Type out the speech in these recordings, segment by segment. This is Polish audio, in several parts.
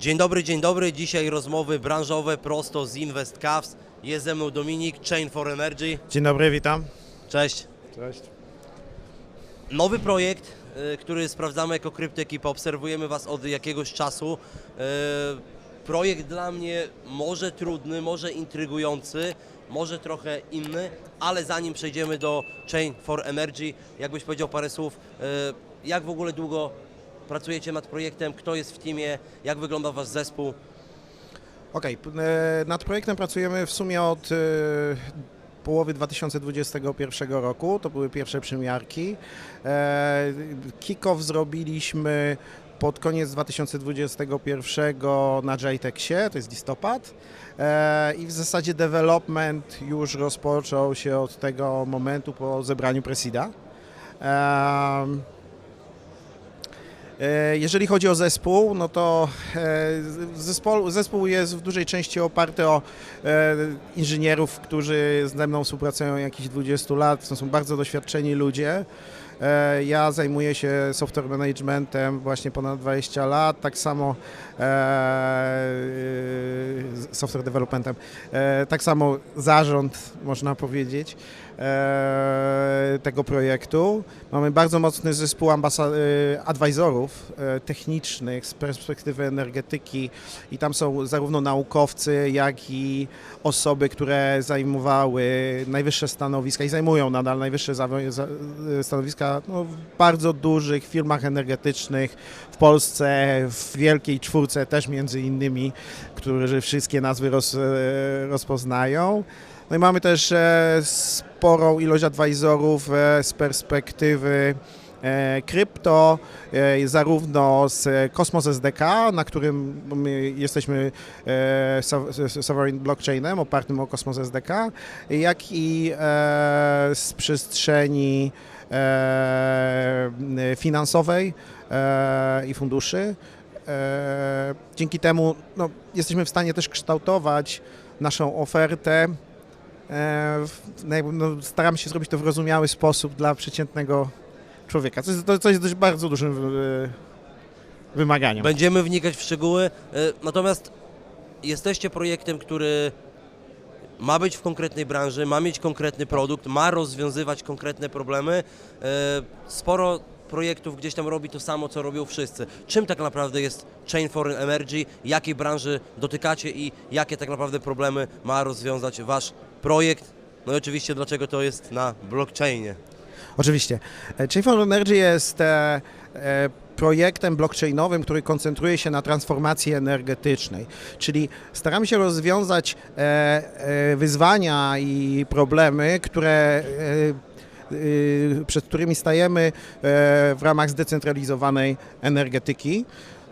Dzień dobry. Dzisiaj rozmowy branżowe prosto z Invest Cavs. Jest ze mną Dominik, Chain for Energy. Dzień dobry, witam. Cześć. Cześć. Nowy projekt, który sprawdzamy jako Kryptekipa, obserwujemy Was od jakiegoś czasu. Projekt dla mnie może trudny, może intrygujący, może trochę inny, ale zanim przejdziemy do Chain for Energy, jakbyś powiedział parę słów, jak w ogóle długo pracujecie nad projektem, kto jest w teamie, jak wygląda Wasz zespół? Okej, nad projektem pracujemy w sumie od połowy 2021 roku, to były pierwsze przymiarki. Kick-off zrobiliśmy pod koniec 2021 na JTEX-ie, to jest listopad. I w zasadzie development już rozpoczął się od tego momentu po zebraniu Presida. Jeżeli chodzi o zespół, no to zespół jest w dużej części oparty o inżynierów, którzy ze mną współpracują jakieś 20 lat, to są bardzo doświadczeni ludzie. Ja zajmuję się software managementem właśnie ponad 20 lat, tak samo software developmentem, tak samo zarząd, można powiedzieć, tego projektu. Mamy bardzo mocny zespół advisorów technicznych z perspektywy energetyki i tam są zarówno naukowcy, jak i osoby, które zajmowały najwyższe stanowiska i zajmują nadal najwyższe stanowiska w bardzo dużych firmach energetycznych w Polsce, w Wielkiej Czwórce też między innymi, którzy wszystkie nazwy rozpoznają. No i mamy też sporą ilość advisorów z perspektywy krypto, zarówno z Cosmos SDK, na którym my jesteśmy sovereign blockchainem opartym o Cosmos SDK, jak i z przestrzeni finansowej i funduszy. Dzięki temu jesteśmy w stanie też kształtować naszą ofertę. Staramy się zrobić to w zrozumiały sposób dla przeciętnego człowieka, co jest dość bardzo dużym wymaganiem. Będziemy wnikać w szczegóły, natomiast jesteście projektem, który ma być w konkretnej branży, ma mieć konkretny produkt, ma rozwiązywać konkretne problemy. Sporo projektów gdzieś tam robi to samo, co robią wszyscy. Czym tak naprawdę jest Chain for Energy, jakiej branży dotykacie i jakie tak naprawdę problemy ma rozwiązać Wasz projekt? No i oczywiście dlaczego to jest na blockchainie. Oczywiście. Chain for Energy jest projektem blockchainowym, który koncentruje się na transformacji energetycznej, czyli staramy się rozwiązać wyzwania i problemy, przed którymi stajemy w ramach zdecentralizowanej energetyki,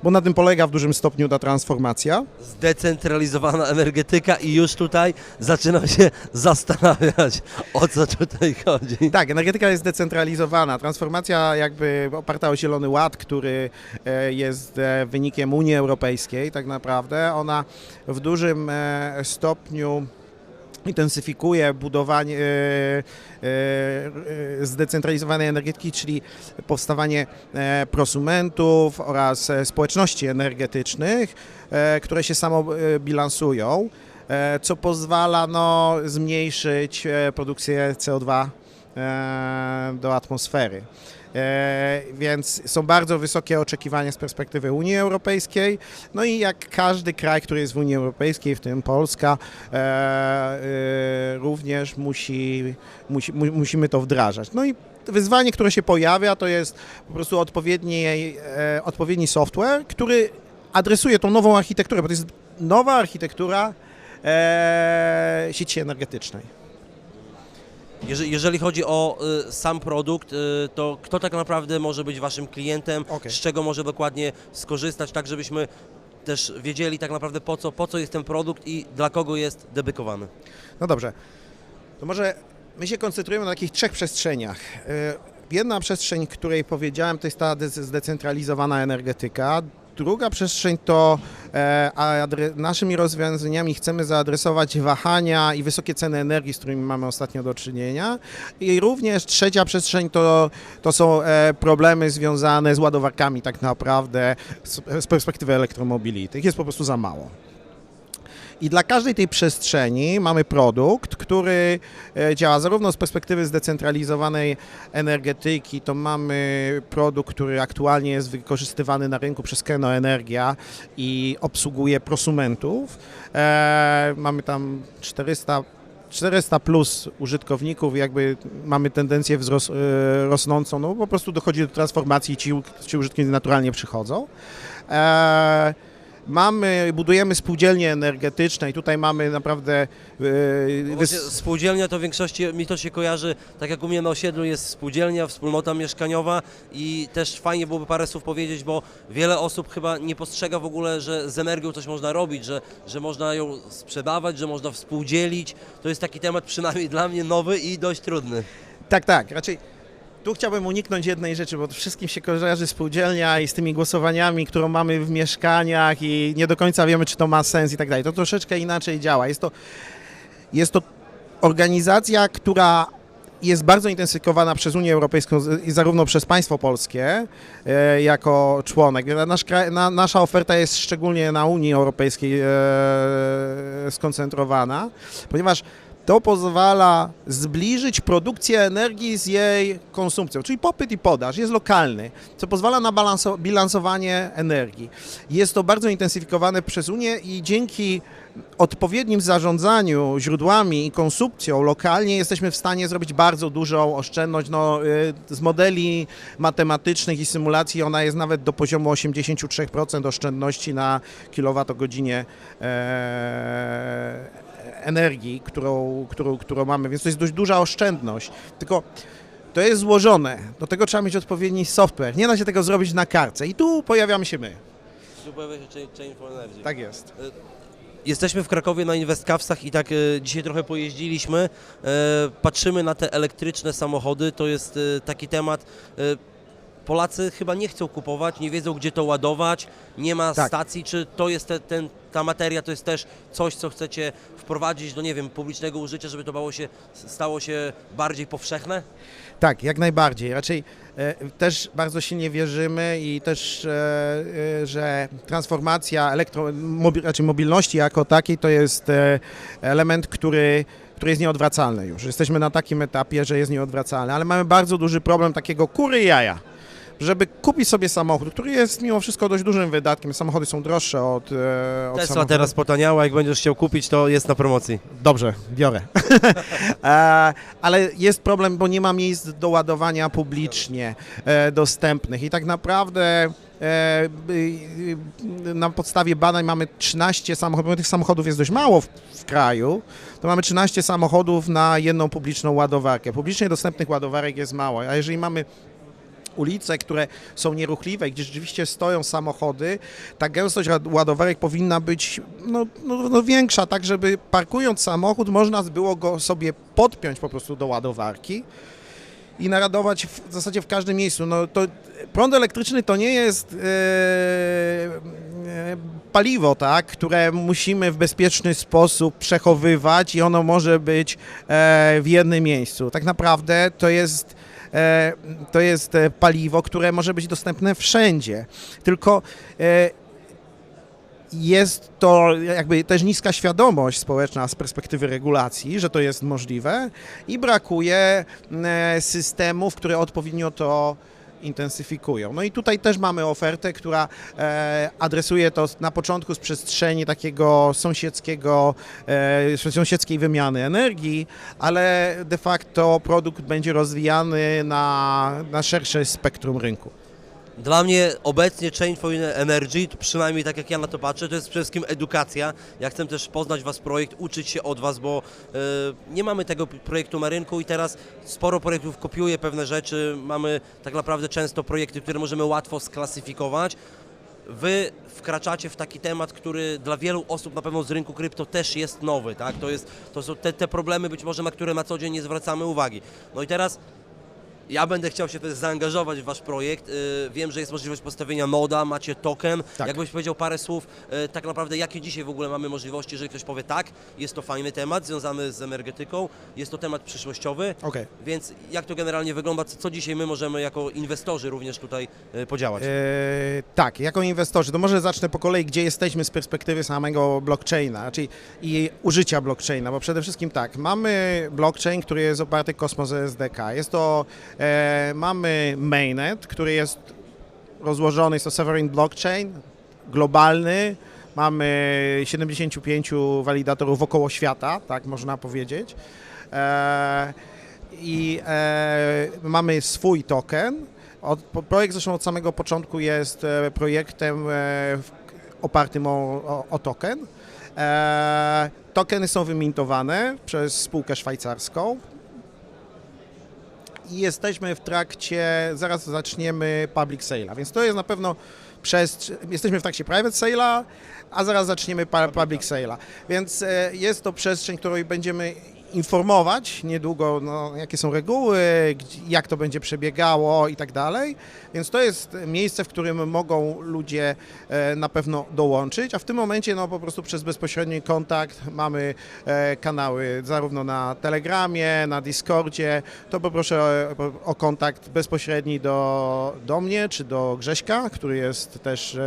bo na tym polega w dużym stopniu ta transformacja. Zdecentralizowana energetyka i już tutaj zaczynam się zastanawiać, o co tutaj chodzi. Tak, energetyka jest zdecentralizowana. Transformacja jakby oparta o Zielony Ład, który jest wynikiem Unii Europejskiej tak naprawdę. Ona w dużym stopniu intensyfikuje budowanie zdecentralizowanej energetyki, czyli powstawanie prosumentów oraz społeczności energetycznych, które się samobilansują, co pozwala zmniejszyć produkcję CO2 do atmosfery. Więc są bardzo wysokie oczekiwania z perspektywy Unii Europejskiej. No i jak każdy kraj, który jest w Unii Europejskiej, w tym Polska, również musimy to wdrażać. No i wyzwanie, które się pojawia, to jest po prostu odpowiedni software, który adresuje tą nową architekturę, bo to jest nowa architektura sieci energetycznej. Jeżeli chodzi o sam produkt, to kto tak naprawdę może być Waszym klientem, Okay. z czego może dokładnie skorzystać, tak żebyśmy też wiedzieli tak naprawdę po co jest ten produkt i dla kogo jest dedykowany. No dobrze, to może my się koncentrujemy na takich 3 przestrzeniach. Jedna przestrzeń, której powiedziałem, to jest ta zdecentralizowana energetyka. Druga przestrzeń to naszymi rozwiązaniami chcemy zaadresować wahania i wysokie ceny energii, z którymi mamy ostatnio do czynienia. I również trzecia przestrzeń to są problemy związane z ładowarkami tak naprawdę z perspektywy elektromobility. Ich jest po prostu za mało. I dla każdej tej przestrzeni mamy produkt, który działa zarówno z perspektywy zdecentralizowanej energetyki, to mamy produkt, który aktualnie jest wykorzystywany na rynku przez Keno Energia i obsługuje prosumentów. Mamy tam 400 plus użytkowników, jakby mamy tendencję rosnącą, no po prostu dochodzi do transformacji i ci użytkownicy naturalnie przychodzą. Budujemy spółdzielnie energetyczne i tutaj mamy naprawdę... Spółdzielnia to w większości, mi to się kojarzy, tak jak u mnie na osiedlu jest spółdzielnia, wspólnota mieszkaniowa i też fajnie byłoby parę słów powiedzieć, bo wiele osób chyba nie postrzega w ogóle, że z energią coś można robić, że można ją sprzedawać, że można współdzielić. To jest taki temat przynajmniej dla mnie nowy i dość trudny. Tak, raczej... Tu chciałbym uniknąć jednej rzeczy, bo wszystkim się kojarzy spółdzielnia i z tymi głosowaniami, którą mamy w mieszkaniach i nie do końca wiemy, czy to ma sens i tak dalej. To troszeczkę inaczej działa. Jest to organizacja, która jest bardzo intensyfikowana przez Unię Europejską i zarówno przez państwo polskie jako członek. Nasza oferta jest szczególnie na Unii Europejskiej skoncentrowana, ponieważ to pozwala zbliżyć produkcję energii z jej konsumpcją, czyli popyt i podaż jest lokalny, co pozwala na bilansowanie energii. Jest to bardzo intensyfikowane przez Unię i dzięki odpowiednim zarządzaniu źródłami i konsumpcją lokalnie jesteśmy w stanie zrobić bardzo dużą oszczędność. Z modeli matematycznych i symulacji ona jest nawet do poziomu 83% oszczędności na kilowatogodzinie energii, którą mamy, więc to jest dość duża oszczędność. Tylko to jest złożone, do tego trzeba mieć odpowiedni software. Nie da się tego zrobić na kartce i tu pojawiamy się my. Tu pojawia się Chain for Energy. Tak jest. Jesteśmy w Krakowie na InvestCavsach i tak dzisiaj trochę pojeździliśmy. Patrzymy na te elektryczne samochody, to jest taki temat. Polacy chyba nie chcą kupować, nie wiedzą gdzie to ładować, nie ma stacji. Czy to jest ta materia, to jest też coś, co chcecie wprowadzić do, nie wiem, publicznego użycia, żeby to stało się bardziej powszechne? Tak, jak najbardziej. Raczej też bardzo silnie wierzymy i też, że transformacja raczej mobilności jako takiej to jest element, który jest nieodwracalny już. Jesteśmy na takim etapie, że jest nieodwracalny, ale mamy bardzo duży problem takiego kury i jaja. Żeby kupić sobie samochód, który jest mimo wszystko dość dużym wydatkiem, samochody są droższe od Tesla samochodów. teraz potaniała, jak będziesz chciał kupić, to jest na promocji. Dobrze, biorę. Ale jest problem, bo nie ma miejsc do ładowania publicznie dostępnych i tak naprawdę na podstawie badań mamy 13 samochodów, tych samochodów jest dość mało w kraju, to mamy 13 samochodów na jedną publiczną ładowarkę. Publicznie dostępnych ładowarek jest mało, a jeżeli mamy ulice, które są nieruchliwe, gdzie rzeczywiście stoją samochody, ta gęstość ładowarek powinna być większa, tak żeby parkując samochód można było go sobie podpiąć po prostu do ładowarki i naradować w zasadzie w każdym miejscu. Prąd elektryczny to nie jest paliwo, tak, które musimy w bezpieczny sposób przechowywać i ono może być w jednym miejscu. Tak naprawdę to jest paliwo, które może być dostępne wszędzie, tylko jest to jakby też niska świadomość społeczna z perspektywy regulacji, że to jest możliwe i brakuje systemów, które odpowiednio to intensyfikują. No i tutaj też mamy ofertę, która adresuje to na początku z przestrzeni takiego sąsiedzkiej wymiany energii, ale de facto produkt będzie rozwijany na szersze spektrum rynku. Dla mnie obecnie Chain for Energy, przynajmniej tak jak ja na to patrzę, to jest przede wszystkim edukacja. Ja chcę też poznać Was projekt, uczyć się od Was, bo nie mamy tego projektu na rynku i teraz sporo projektów kopiuje pewne rzeczy. Mamy tak naprawdę często projekty, które możemy łatwo sklasyfikować. Wy wkraczacie w taki temat, który dla wielu osób na pewno z rynku krypto też jest nowy, tak? To są te problemy być może, na które na co dzień nie zwracamy uwagi. No i teraz Ja będę chciał się też zaangażować w Wasz projekt. Wiem, że jest możliwość postawienia noda, macie token. Tak. Jakbyś powiedział parę słów, tak naprawdę jakie dzisiaj w ogóle mamy możliwości, jeżeli ktoś powie tak, jest to fajny temat związany z energetyką, jest to temat przyszłościowy, Okej. więc jak to generalnie wygląda, co dzisiaj my możemy jako inwestorzy również tutaj podziałać? Tak, jako inwestorzy, to może zacznę po kolei, gdzie jesteśmy z perspektywy samego blockchaina, czyli i użycia blockchaina, bo przede wszystkim tak, mamy blockchain, który jest oparty Cosmos SDK. Jest to, mamy mainnet, który jest rozłożony, jest to sovereign blockchain, globalny, mamy 75 walidatorów wokoło świata, tak można powiedzieć. Mamy swój token. Projekt zresztą od samego początku jest projektem opartym o token. Tokeny są wymintowane przez spółkę szwajcarską i jesteśmy w trakcie, zaraz zaczniemy public sale'a, więc to jest na pewno jesteśmy w trakcie private sale'a, a zaraz zaczniemy public sale'a, więc jest to przestrzeń, której będziemy informować niedługo, no, jakie są reguły, jak to będzie przebiegało i tak dalej. Więc to jest miejsce, w którym mogą ludzie na pewno dołączyć, a w tym momencie no, po prostu przez bezpośredni kontakt mamy kanały zarówno na Telegramie, na Discordzie. To poproszę o kontakt bezpośredni do mnie czy do Grześka, który jest też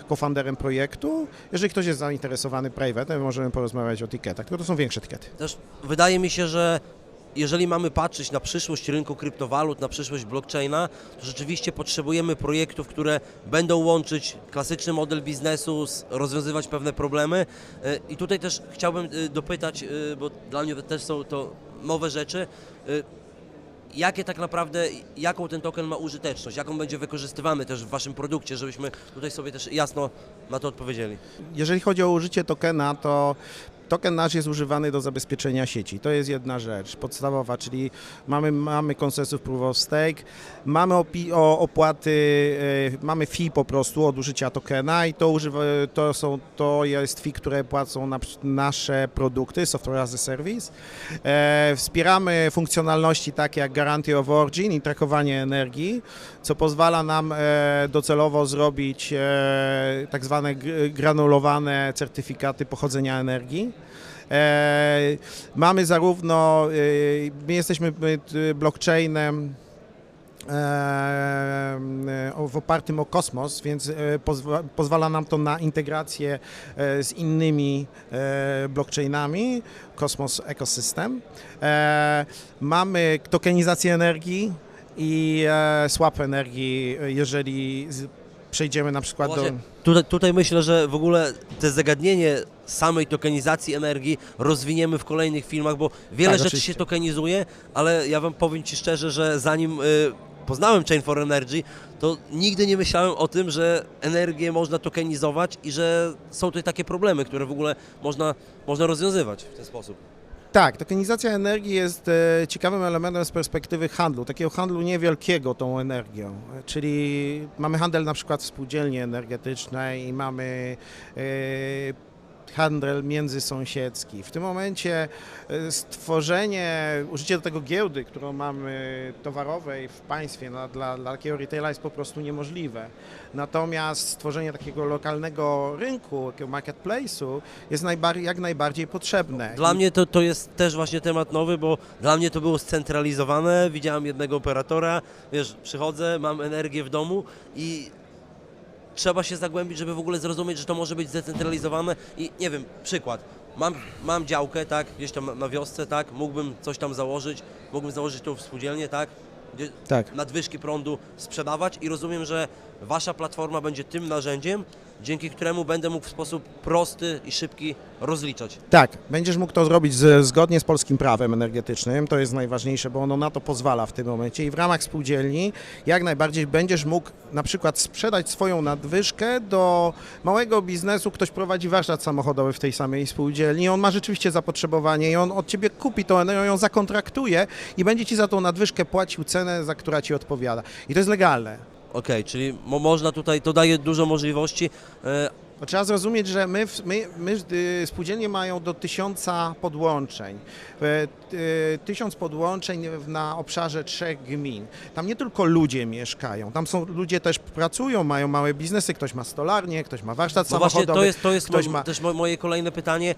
cofounderem projektu. Jeżeli ktoś jest zainteresowany privatem, możemy porozmawiać o tiketach, tylko to są większe tikety. Też wydaje mi się, że jeżeli mamy patrzeć na przyszłość rynku kryptowalut, na przyszłość blockchaina, to rzeczywiście potrzebujemy projektów, które będą łączyć klasyczny model biznesu, rozwiązywać pewne problemy. I tutaj też chciałbym dopytać, bo dla mnie też są to nowe rzeczy, jakie tak naprawdę, jaką ten token ma użyteczność, jaką będzie wykorzystywany też w Waszym produkcie, żebyśmy tutaj sobie też jasno na to odpowiedzieli. Jeżeli chodzi o użycie tokena, to token nasz jest używany do zabezpieczenia sieci. To jest jedna rzecz podstawowa, czyli mamy konsensus proof of stake, mamy opłaty, mamy fee po prostu od użycia tokena i to jest fee, które płacą nasze produkty, software as a service. Wspieramy funkcjonalności takie jak Guarantee of Origin i trakowanie energii, co pozwala nam docelowo zrobić tak zwane granulowane certyfikaty pochodzenia energii. Mamy zarówno, my jesteśmy blockchainem opartym o Kosmos, więc pozwala nam to na integrację z innymi blockchainami, Cosmos Ecosystem. Mamy tokenizację energii i swap energii, jeżeli przejdziemy na przykład Tutaj myślę, że w ogóle to zagadnienie samej tokenizacji energii rozwiniemy w kolejnych filmach, bo wiele rzeczy oczywiście się tokenizuje, ale ja Wam powiem Ci szczerze, że zanim poznałem Chain for Energy, to nigdy nie myślałem o tym, że energię można tokenizować i że są tutaj takie problemy, które w ogóle można rozwiązywać w ten sposób. Tak, tokenizacja energii jest ciekawym elementem z perspektywy handlu, takiego handlu niewielkiego tą energią, czyli mamy handel na przykład w spółdzielni energetycznej i mamy handel międzysąsiedzki. W tym momencie użycie do tego giełdy, którą mamy towarowej w państwie dla takiego retaila jest po prostu niemożliwe. Natomiast stworzenie takiego lokalnego rynku, takiego marketplace'u jest jak najbardziej potrzebne. Dla mnie to jest też właśnie temat nowy, bo dla mnie to było scentralizowane, widziałem jednego operatora, wiesz, przychodzę, mam energię w domu i trzeba się zagłębić, żeby w ogóle zrozumieć, że to może być zdecentralizowane i nie wiem, przykład, mam działkę, tak, gdzieś tam na wiosce, tak, mógłbym coś tam założyć, mógłbym założyć tą spółdzielnię, tak, gdzie Tak. nadwyżki prądu sprzedawać i rozumiem, że Wasza platforma będzie tym narzędziem, dzięki któremu będę mógł w sposób prosty i szybki rozliczać. Tak, będziesz mógł to zrobić zgodnie z polskim prawem energetycznym, to jest najważniejsze, bo ono na to pozwala w tym momencie i w ramach spółdzielni jak najbardziej będziesz mógł na przykład sprzedać swoją nadwyżkę do małego biznesu, ktoś prowadzi warsztat samochodowy w tej samej spółdzielni, on ma rzeczywiście zapotrzebowanie i on od Ciebie kupi tą energię, ją zakontraktuje i będzie Ci za tą nadwyżkę płacił cenę, za która Ci odpowiada. I to jest legalne. Okej, czyli można tutaj, to daje dużo możliwości. To trzeba zrozumieć, że spółdzielnie mają do 1000 podłączeń. 1000 podłączeń na obszarze 3 gmin. Tam nie tylko ludzie mieszkają, tam są ludzie też pracują, mają małe biznesy, ktoś ma stolarnię, ktoś ma warsztat No właśnie, samochodowy. to jest ktoś ma... też moje kolejne pytanie.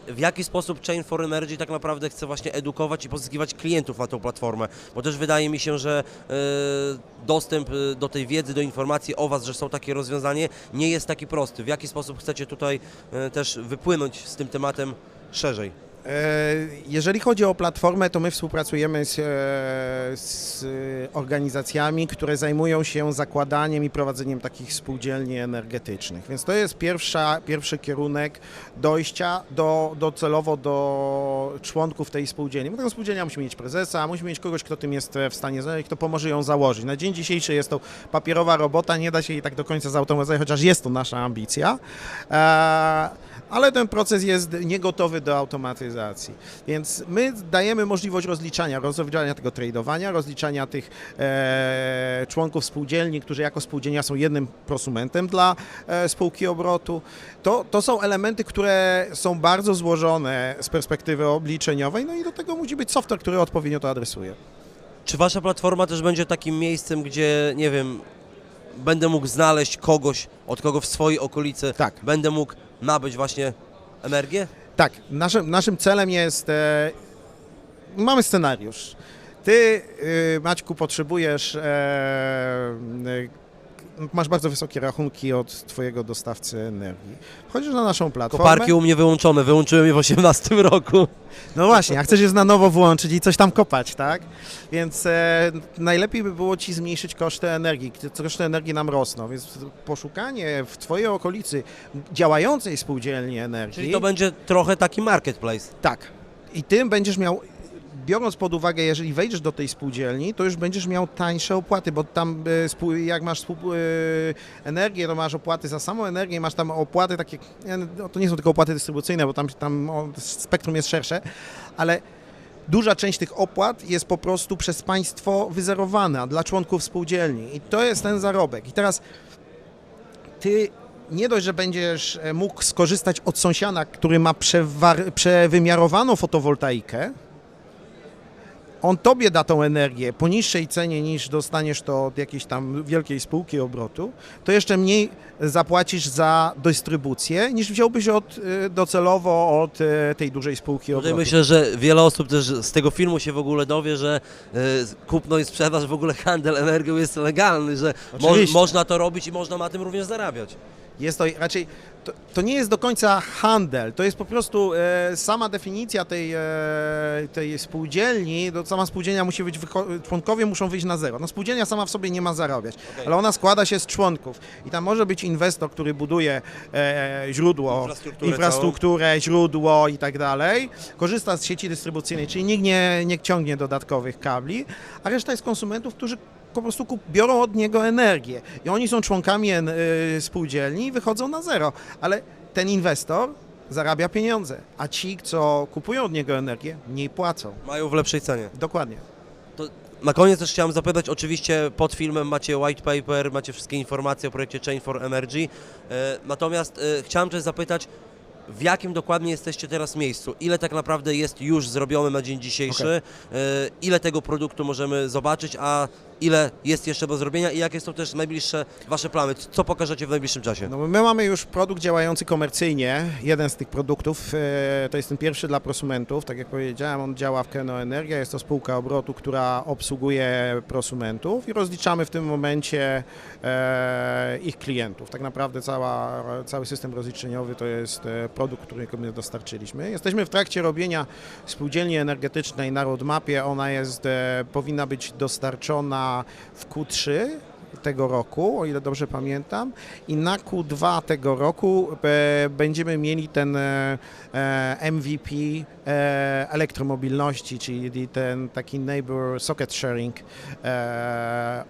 W jaki sposób Chain for Energy tak naprawdę chce właśnie edukować i pozyskiwać klientów na tą platformę? Bo też wydaje mi się, że dostęp do tej wiedzy, do informacji o Was, że są takie rozwiązania, nie jest taki prosty. W jaki sposób chcecie tutaj też wypłynąć z tym tematem szerzej? Jeżeli chodzi o platformę, to my współpracujemy z organizacjami, które zajmują się zakładaniem i prowadzeniem takich spółdzielni energetycznych. Więc to jest pierwszy kierunek dojścia docelowo do członków tej spółdzielni. Bo taka spółdzielnia musi mieć prezesa, musi mieć kogoś, kto tym jest w stanie znaleźć, kto pomoże ją założyć. Na dzień dzisiejszy jest to papierowa robota, nie da się jej tak do końca zautomatyzować, chociaż jest to nasza ambicja. Ale ten proces jest niegotowy do automatyzacji. Więc my dajemy możliwość rozliczania tego tradowania, rozliczania tych członków spółdzielni, którzy jako spółdzielnia są jednym prosumentem dla spółki obrotu. To są elementy, które są bardzo złożone z perspektywy obliczeniowej, no i do tego musi być software, który odpowiednio to adresuje. Czy Wasza platforma też będzie takim miejscem, gdzie, nie wiem, będę mógł znaleźć kogoś, od kogo w swojej okolicy będę mógł nabyć właśnie energię? Tak, naszym celem jest, mamy scenariusz. Ty, Maćku, potrzebujesz, masz bardzo wysokie rachunki od twojego dostawcy energii. Wchodzisz na naszą platformę. Koparki u mnie wyłączone, wyłączyłem je w 2018 roku. No właśnie, a chcesz je na nowo włączyć i coś tam kopać, tak? Więc najlepiej by było ci zmniejszyć koszty energii. Koszty energii nam rosną, więc poszukanie w twojej okolicy działającej spółdzielni energii... Czyli to będzie trochę taki marketplace. Tak. I tym będziesz miał, biorąc pod uwagę, jeżeli wejdziesz do tej spółdzielni, to już będziesz miał tańsze opłaty, bo tam jak masz energię, to masz opłaty za samą energię, masz tam opłaty takie, no to nie są tylko opłaty dystrybucyjne, bo tam spektrum jest szersze, ale duża część tych opłat jest po prostu przez państwo wyzerowana dla członków spółdzielni i to jest ten zarobek. I teraz ty nie dość, że będziesz mógł skorzystać od sąsiada, który ma przewymiarowaną fotowoltaikę, on tobie da tą energię po niższej cenie niż dostaniesz to od jakiejś tam wielkiej spółki obrotu, to jeszcze mniej zapłacisz za dystrybucję niż wziąłbyś docelowo od tej dużej spółki obrotu. Tutaj myślę, że wiele osób też z tego filmu się w ogóle dowie, że kupno i sprzedaż, w ogóle handel energią jest legalny, że można to robić i można na tym również zarabiać. Jest to raczej, to nie jest do końca handel, to jest po prostu sama definicja tej spółdzielni, sama spółdzielnia musi być, członkowie muszą wyjść na zero. No spółdzielnia sama w sobie nie ma zarabiać, ale ona składa się z członków i tam może być inwestor, który buduje źródło, infrastrukturę, źródło i tak dalej, korzysta z sieci dystrybucyjnej, czyli nikt nie ciągnie dodatkowych kabli, a reszta jest konsumentów, którzy po prostu biorą od niego energię i oni są członkami spółdzielni i wychodzą na zero, ale ten inwestor zarabia pieniądze, a ci, co kupują od niego energię, mniej płacą. Mają w lepszej cenie. Dokładnie. To na koniec też chciałem zapytać, oczywiście pod filmem macie white paper, macie wszystkie informacje o projekcie Chain for Energy, natomiast chciałem też zapytać, w jakim dokładnie jesteście teraz miejscu? Ile tak naprawdę jest już zrobione na dzień dzisiejszy? Ile tego produktu możemy zobaczyć, a ile jest jeszcze do zrobienia i jakie są też najbliższe Wasze plany? Co pokażecie w najbliższym czasie? No my mamy już produkt działający komercyjnie. Jeden z tych produktów to jest ten pierwszy dla prosumentów. Tak jak powiedziałem, on działa w Keno Energia. Jest to spółka obrotu, która obsługuje prosumentów i rozliczamy w tym momencie ich klientów. Tak naprawdę cały system rozliczeniowy to jest produkt, który my dostarczyliśmy. Jesteśmy w trakcie robienia spółdzielni energetycznej na roadmapie. Ona powinna być dostarczona w Q3 tego roku, o ile dobrze pamiętam, i na Q2 tego roku będziemy mieli ten MVP elektromobilności, czyli ten taki neighbor socket sharing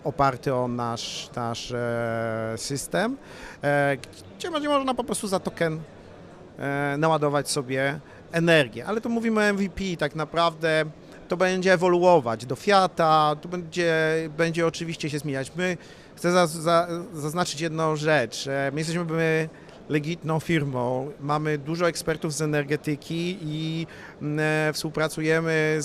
oparty o nasz system, gdzie będzie można po prostu za token naładować sobie energię, ale tu mówimy o MVP, tak naprawdę to będzie ewoluować do Fiata, to będzie oczywiście się zmieniać. Chcę zaznaczyć jedną rzecz, my jesteśmy legitną firmą. Mamy dużo ekspertów z energetyki i współpracujemy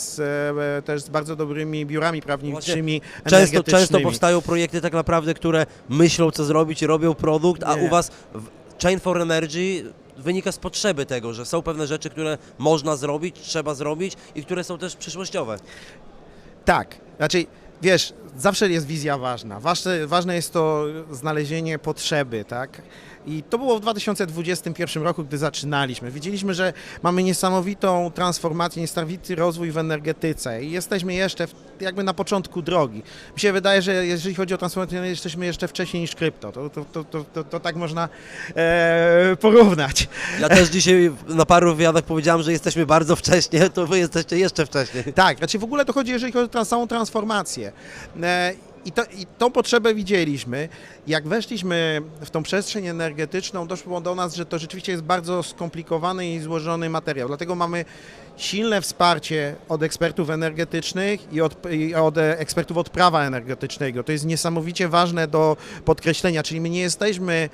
też z bardzo dobrymi biurami prawniczymi, energetycznymi. Często powstają projekty tak naprawdę, które myślą co zrobić, robią produkt, a Nie. u Was Chain for Energy wynika z potrzeby tego, że są pewne rzeczy, które można zrobić, trzeba zrobić i które są też przyszłościowe. Tak, znaczy wiesz, zawsze jest wizja ważna. Ważne jest to znalezienie potrzeby, tak? I to było w 2021 roku, gdy zaczynaliśmy. Widzieliśmy, że mamy niesamowitą transformację, niesamowity rozwój w energetyce i jesteśmy jeszcze jakby na początku drogi. Mi się wydaje, że jeżeli chodzi o transformację, jesteśmy jeszcze wcześniej niż krypto. To tak można porównać. Ja też dzisiaj na paru wywiadach powiedziałem, że jesteśmy bardzo wcześnie, to Wy jesteście jeszcze wcześniej. Tak, znaczy w ogóle to chodzi, jeżeli chodzi o całą transformację. I tą potrzebę widzieliśmy. Jak weszliśmy w tą przestrzeń energetyczną, doszło do nas, że to rzeczywiście jest bardzo skomplikowany i złożony materiał. Dlatego mamy silne wsparcie od ekspertów energetycznych i od ekspertów od prawa energetycznego. To jest niesamowicie ważne do podkreślenia, czyli my nie jesteśmy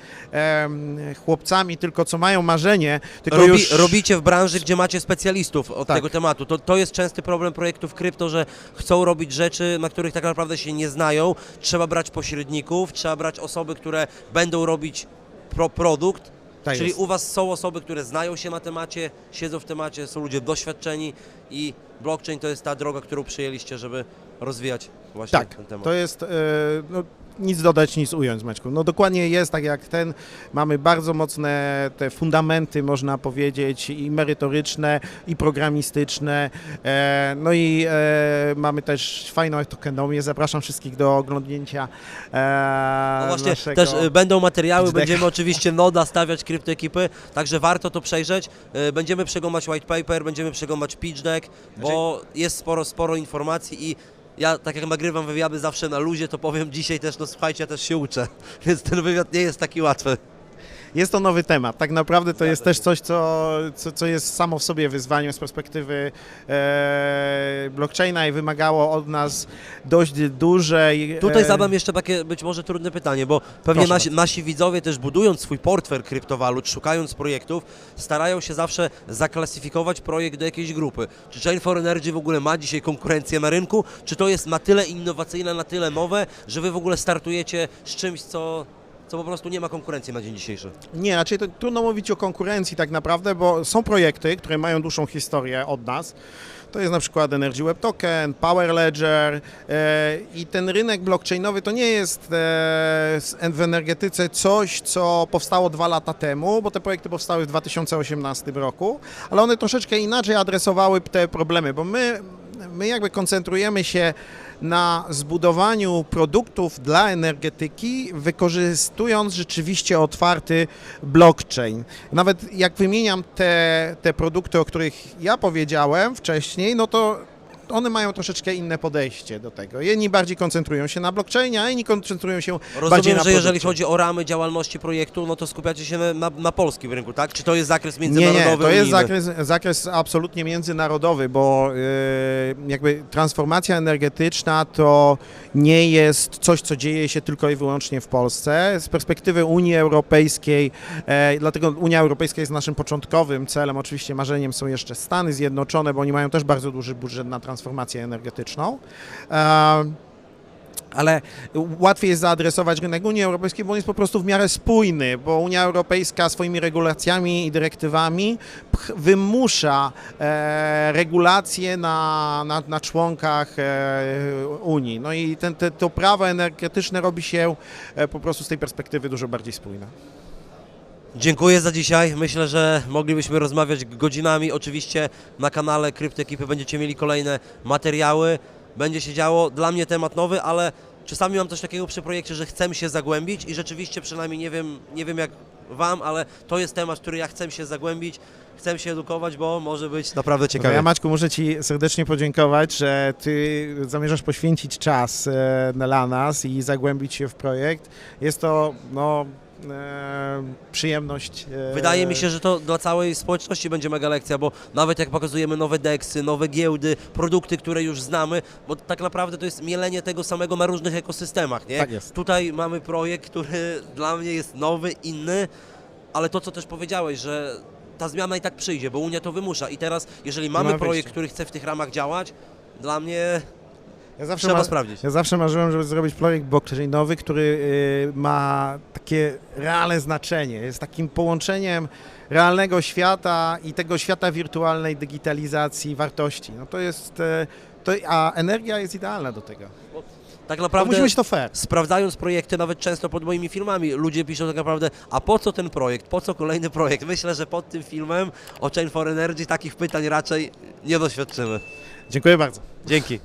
chłopcami tylko, co mają marzenie, tylko Robicie w branży, gdzie macie specjalistów od Tak. tego tematu. To jest częsty problem projektów krypto, że chcą robić rzeczy, na których tak naprawdę się nie znają. Trzeba brać pośredników, trzeba brać osoby, które będą robić produkt. Tak Czyli jest. u Was są osoby, które znają się na temacie, siedzą w temacie, są ludzie doświadczeni i blockchain to jest ta droga, którą przyjęliście, żeby rozwijać właśnie Tak, ten temat. to jest nic dodać, nic ująć, Maćku. No dokładnie jest tak jak mamy bardzo mocne te fundamenty, można powiedzieć, i merytoryczne, i programistyczne, no i mamy też fajną tokenomię, zapraszam wszystkich do oglądnięcia No właśnie, naszego... też będą materiały, pitch decka. będziemy oczywiście noda stawiać kryptoekipy, także warto to przejrzeć. Będziemy przeglądać white paper, będziemy przeglądać pitch deck, bo jest sporo informacji i ja, tak jak nagrywam wywiady zawsze na luzie, to powiem dzisiaj też, no słuchajcie, ja też się uczę, więc ten wywiad nie jest taki łatwy. Jest to nowy temat. Tak naprawdę to jest też coś, co jest samo w sobie wyzwaniem z perspektywy blockchaina i wymagało od nas dość dużej... Tutaj zadam jeszcze takie być może trudne pytanie, bo pewnie Proszę nasi widzowie też budując swój portfel kryptowalut, szukając projektów, starają się zawsze zaklasyfikować projekt do jakiejś grupy. Czy Chain for Energy w ogóle ma dzisiaj konkurencję na rynku? Czy to jest na tyle innowacyjne, na tyle nowe, że Wy w ogóle startujecie z czymś, co po prostu nie ma konkurencji na dzień dzisiejszy? Nie, raczej to trudno mówić o konkurencji tak naprawdę, bo są projekty, które mają dłuższą historię od nas. To jest na przykład Energy Web Token, Power Ledger i ten rynek blockchainowy to nie jest w energetyce coś, co powstało 2 lata temu, bo te projekty powstały w 2018 roku, ale one troszeczkę inaczej adresowały te problemy, bo my jakby koncentrujemy się na zbudowaniu produktów dla energetyki, wykorzystując rzeczywiście otwarty blockchain. Nawet jak wymieniam te produkty, o których ja powiedziałem wcześniej, no to one mają troszeczkę inne podejście do tego. Jedni bardziej koncentrują się na blockchainie, a inni kontruują się bardziej na Rozumiem, że jeżeli produkcie. chodzi o ramy działalności projektu, no to skupiacie się na polskim rynku, tak? Czy to jest zakres Nie, międzynarodowy? to jest unijny? zakres absolutnie międzynarodowy, bo jakby transformacja energetyczna to nie jest coś, co dzieje się tylko i wyłącznie w Polsce. Z perspektywy Unii Europejskiej, dlatego Unia Europejska jest naszym początkowym celem, oczywiście marzeniem są jeszcze Stany Zjednoczone, bo oni mają też bardzo duży budżet na transformację energetyczną. Ale łatwiej jest zaadresować rynek Unii Europejskiej, bo on jest po prostu w miarę spójny, bo Unia Europejska swoimi regulacjami i dyrektywami wymusza regulacje na członkach Unii. No i to prawo energetyczne robi się po prostu z tej perspektywy dużo bardziej spójne. Dziękuję za dzisiaj. Myślę, że moglibyśmy rozmawiać godzinami. Oczywiście na kanale Kryptoekipy będziecie mieli kolejne materiały. Będzie się działo. Dla mnie temat nowy, ale czasami mam coś takiego przy projekcie, że chcę się zagłębić i rzeczywiście przynajmniej nie wiem jak Wam, ale to jest temat, w który ja chcę się zagłębić, chcę się edukować, bo może być naprawdę ciekawie. Ja, Maćku, muszę Ci serdecznie podziękować, że Ty zamierzasz poświęcić czas dla nas i zagłębić się w projekt. Jest to przyjemność. Wydaje mi się, że to dla całej społeczności będzie mega lekcja, bo nawet jak pokazujemy nowe deksy, nowe giełdy, produkty, które już znamy, bo tak naprawdę to jest mielenie tego samego na różnych ekosystemach, nie? Tak jest. Tutaj mamy projekt, który dla mnie jest nowy, inny, ale to, co też powiedziałeś, że ta zmiana i tak przyjdzie, bo Unia to wymusza i teraz, jeżeli mamy ma projekt, wyjścia. który chce w tych ramach działać, dla mnie Ja zawsze trzeba sprawdzić. Ja zawsze marzyłem, żeby zrobić projekt blockchainowy, który ma takie realne znaczenie. Jest takim połączeniem realnego świata i tego świata wirtualnej digitalizacji wartości. No to jest, a energia jest idealna do tego. Tak To naprawdę musi być to fair. sprawdzając projekty, nawet często pod moimi filmami, ludzie piszą tak naprawdę, a po co ten projekt, po co kolejny projekt? Myślę, że pod tym filmem o Chain for Energy takich pytań raczej nie doświadczymy. Dziękuję bardzo. Dzięki.